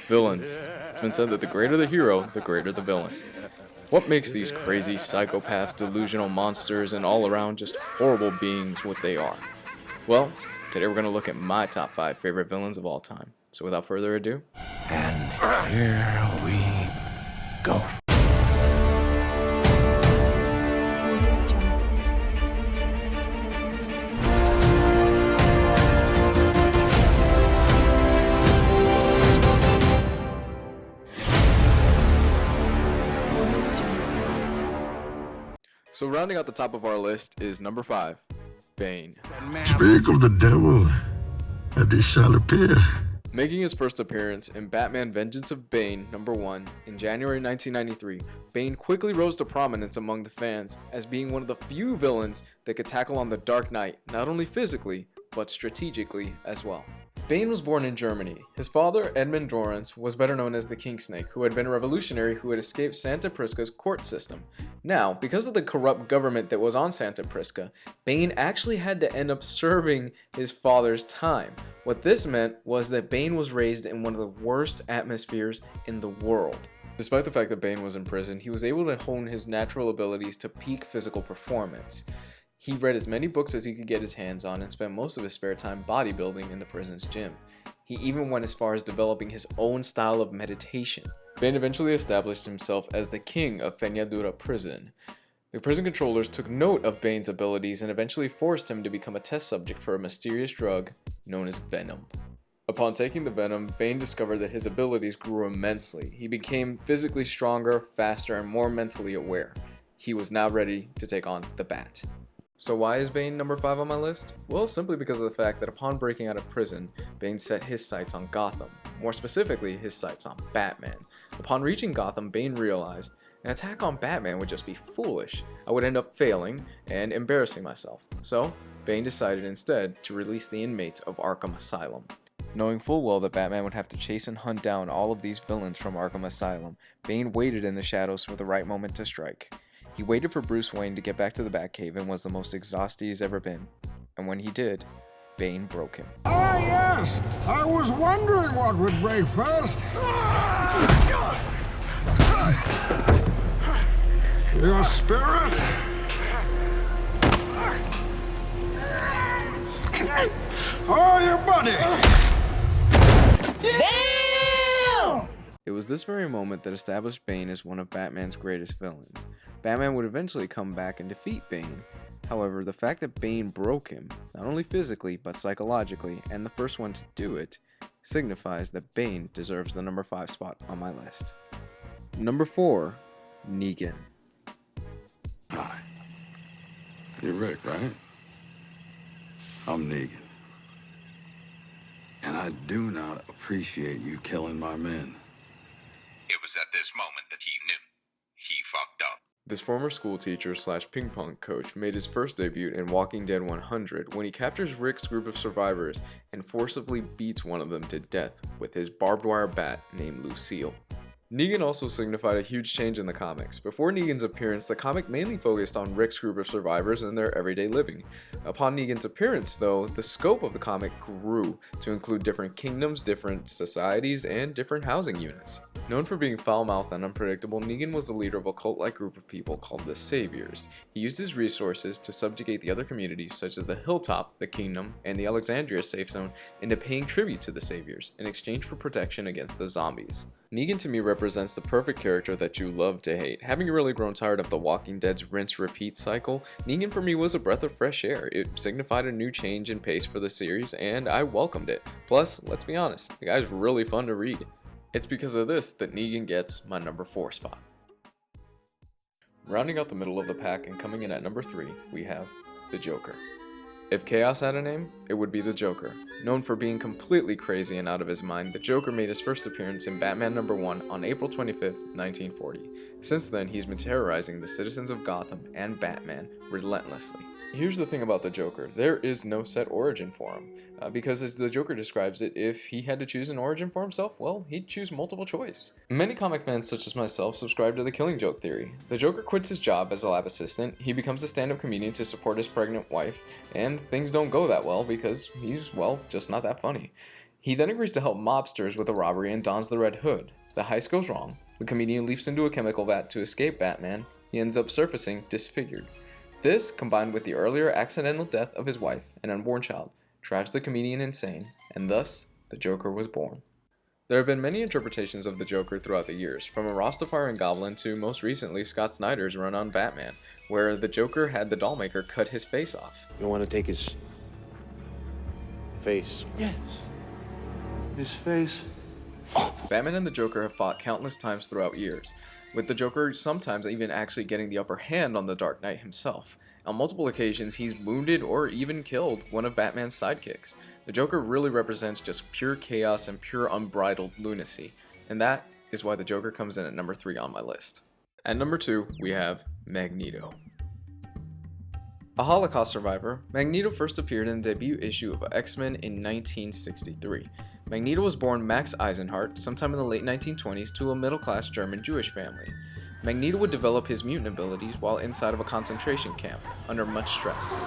Villains. It's been said that the greater the hero, the greater the villain. What makes these crazy psychopaths, delusional monsters, and all around just horrible beings what they are? Well, today we're going to look at my top 5 favorite villains of all time. So without further ado, And here we go. so rounding out the top of our list is number 5, Bane. Speak of the devil, and it shall appear. Making his first appearance in Batman Vengeance of Bane #1 in January 1993, Bane quickly rose to prominence among the fans as being one of the few villains that could tackle on the Dark Knight, not only physically, but strategically as well. Bane was born in Germany. His father, Edmund Dorrance, was better known as the King Snake, who had been a revolutionary who had escaped Santa Prisca's court system. Now, because of the corrupt government that was on Santa Prisca, Bane actually had to end up serving his father's time. What this meant was that Bane was raised in one of the worst atmospheres in the world. Despite the fact that Bane was in prison, he was able to hone his natural abilities to peak physical performance. He read as many books as he could get his hands on and spent most of his spare time bodybuilding in the prison's gym. He even went as far as developing his own style of meditation. Bane eventually established himself as the king of Peñadura prison. The prison controllers took note of Bane's abilities and eventually forced him to become a test subject for a mysterious drug known as venom. Upon taking the venom, Bane discovered that his abilities grew immensely. He became physically stronger, faster, and more mentally aware. He was now ready to take on the Bat. So why is Bane number 5 on my list? Well, simply because of the fact that upon breaking out of prison, Bane set his sights on Gotham. More specifically, his sights on Batman. Upon reaching Gotham, Bane realized an attack on Batman would just be foolish. I would end up failing and embarrassing myself. So, Bane decided instead to release the inmates of Arkham Asylum. Knowing full well that Batman would have to chase and hunt down all of these villains from Arkham Asylum, Bane waited in the shadows for the right moment to strike. He waited for Bruce Wayne to get back to the Batcave and was the most exhausted he's ever been. And when he did, Bane broke him. Ah, yes! I was wondering what would break first. Your spirit? Oh, your buddy! It was this very moment that established Bane as one of Batman's greatest villains. Batman would eventually come back and defeat Bane. However, the fact that Bane broke him, not only physically but psychologically, and the first one to do it, signifies that Bane deserves the number 5 spot on my list. Number 4, Negan. Hi. You're Rick, right? I'm Negan. And I do not appreciate you killing my men. It was at this moment that he knew. He fucked up. This former school teacher slash ping pong coach made his first debut in Walking Dead 100 when he captures Rick's group of survivors and forcibly beats one of them to death with his barbed wire bat named Lucille. Negan also signified a huge change in the comics. Before Negan's appearance, the comic mainly focused on Rick's group of survivors and their everyday living. Upon Negan's appearance, though, the scope of the comic grew to include different kingdoms, different societies, and different housing units. Known for being foul-mouthed and unpredictable, Negan was the leader of a cult-like group of people called the Saviors. He used his resources to subjugate the other communities such as the Hilltop, the Kingdom, and the Alexandria Safe Zone into paying tribute to the Saviors in exchange for protection against the zombies. Negan to me represents the perfect character that you love to hate. Having really grown tired of The Walking Dead's rinse-repeat cycle, Negan for me was a breath of fresh air. It signified a new change in pace for the series, and I welcomed it. Plus, let's be honest, the guy's really fun to read. It's because of this that Negan gets my number 4 spot. Rounding out the middle of the pack and coming in at number 3, we have the Joker. If Chaos had a name, it would be the Joker. Known for being completely crazy and out of his mind, the Joker made his first appearance in Batman #1 on April 25th, 1940. Since then, he's been terrorizing the citizens of Gotham and Batman relentlessly. Here's the thing about the Joker, there is no set origin for him, because as the Joker describes it, if he had to choose an origin for himself, well, he'd choose multiple choice. Many comic fans such as myself subscribe to the Killing Joke theory. The Joker quits his job as a lab assistant, he becomes a stand-up comedian to support his pregnant wife, and things don't go that well because he's, well, just not that funny. He then agrees to help mobsters with a robbery and dons the red hood. The heist goes wrong. The comedian leaps into a chemical vat to escape Batman. He ends up surfacing disfigured. This, combined with the earlier accidental death of his wife and unborn child, drives the comedian insane, and thus, the Joker was born. There have been many interpretations of the Joker throughout the years, from a Rastafarian goblin to most recently Scott Snyder's run on Batman, where the Joker had the dollmaker cut his face off. You want to take his face? Yes. His face. Batman and the Joker have fought countless times throughout years, with the Joker sometimes even actually getting the upper hand on the Dark Knight himself. On multiple occasions, he's wounded or even killed one of Batman's sidekicks. The Joker really represents just pure chaos and pure unbridled lunacy, and that is why the Joker comes in at number 3 on my list. At number 2, we have Magneto. A Holocaust survivor, Magneto first appeared in the debut issue of X-Men in 1963. Magneto was born Max Eisenhardt sometime in the late 1920s to a middle-class German Jewish family. Magneto would develop his mutant abilities while inside of a concentration camp, under much stress.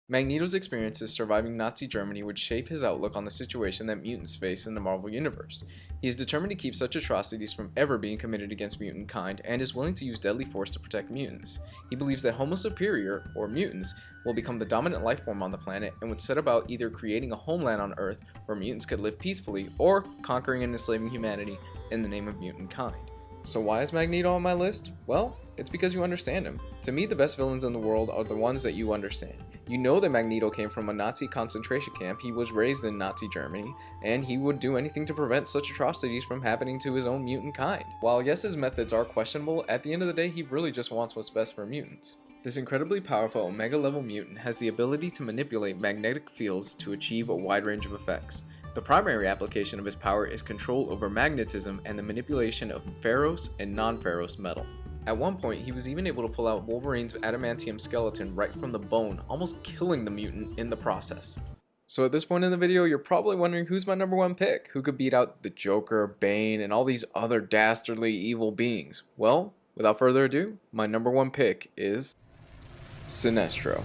Magneto's experiences surviving Nazi Germany would shape his outlook on the situation that mutants face in the Marvel Universe. He is determined to keep such atrocities from ever being committed against mutant kind and is willing to use deadly force to protect mutants. He believes that Homo Superior, or mutants, will become the dominant life form on the planet and would set about either creating a homeland on Earth where mutants could live peacefully or conquering and enslaving humanity in the name of mutant kind. So why is Magneto on my list? Well, it's because you understand him. To me, the best villains in the world are the ones that you understand. You know that Magneto came from a Nazi concentration camp, he was raised in Nazi Germany, and he would do anything to prevent such atrocities from happening to his own mutant kind. While yes, his methods are questionable, at the end of the day, he really just wants what's best for mutants. This incredibly powerful Omega-level mutant has the ability to manipulate magnetic fields to achieve a wide range of effects. The primary application of his power is control over magnetism and the manipulation of ferrous and non-ferrous metal. At one point, he was even able to pull out Wolverine's adamantium skeleton right from the bone, almost killing the mutant in the process. So at this point in the video, you're probably wondering who's my number 1 pick? Who could beat out the Joker, Bane, and all these other dastardly evil beings? Well, without further ado, my number 1 pick is Sinestro.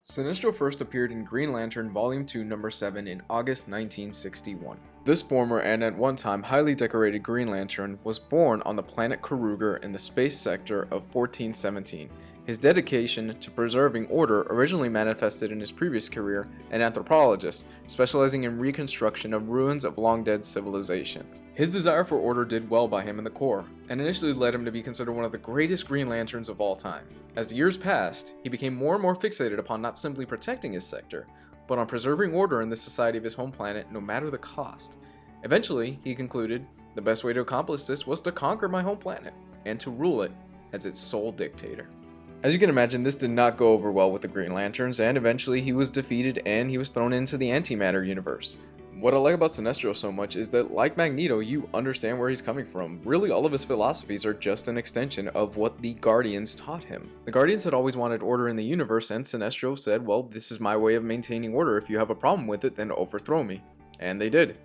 Sinestro first appeared in Green Lantern Volume 2 Number 7 in August 1961. This former and at one time highly decorated Green Lantern was born on the planet Kruger in the space sector of 1417. His dedication to preserving order originally manifested in his previous career, an anthropologist, specializing in reconstruction of ruins of long-dead civilizations. His desire for order did well by him in the Corps, and initially led him to be considered one of the greatest Green Lanterns of all time. As the years passed, he became more and more fixated upon not simply protecting his sector, but on preserving order in the society of his home planet no matter the cost. Eventually, he concluded, the best way to accomplish this was to conquer my home planet, and to rule it as its sole dictator. As you can imagine, this did not go over well with the Green Lanterns, and eventually he was defeated and he was thrown into the antimatter universe. What I like about Sinestro so much is that, like Magneto, you understand where he's coming from. Really, all of his philosophies are just an extension of what the Guardians taught him. The Guardians had always wanted order in the universe, and Sinestro said, well, this is my way of maintaining order. If you have a problem with it, then overthrow me. And they did.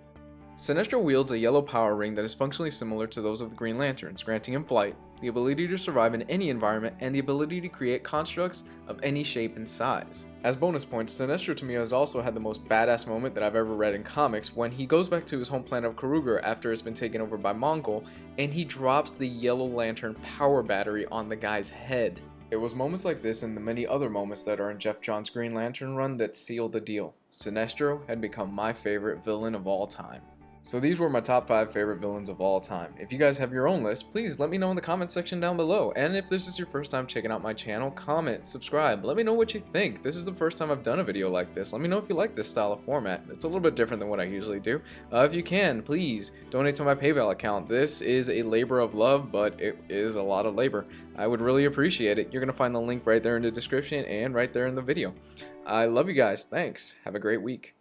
Sinestro wields a yellow power ring that is functionally similar to those of the Green Lanterns, granting him flight, the ability to survive in any environment, and the ability to create constructs of any shape and size. As bonus points, Sinestro to me has also had the most badass moment that I've ever read in comics when he goes back to his home planet of Kruger after it's been taken over by Mongol, and he drops the Yellow Lantern power battery on the guy's head. It was moments like this and the many other moments that are in Jeff Johns' Green Lantern run that sealed the deal. Sinestro had become my favorite villain of all time. So these were my top 5 favorite villains of all time. If you guys have your own list, please let me know in the comment section down below. And if this is your first time checking out my channel, comment, subscribe, let me know what you think. This is the first time I've done a video like this. Let me know if you like this style of format. It's a little bit different than what I usually do. If you can, please donate to my PayPal account. This is a labor of love, but it is a lot of labor. I would really appreciate it. You're going to find the link right there in the description and right there in the video. I love you guys. Thanks. Have a great week.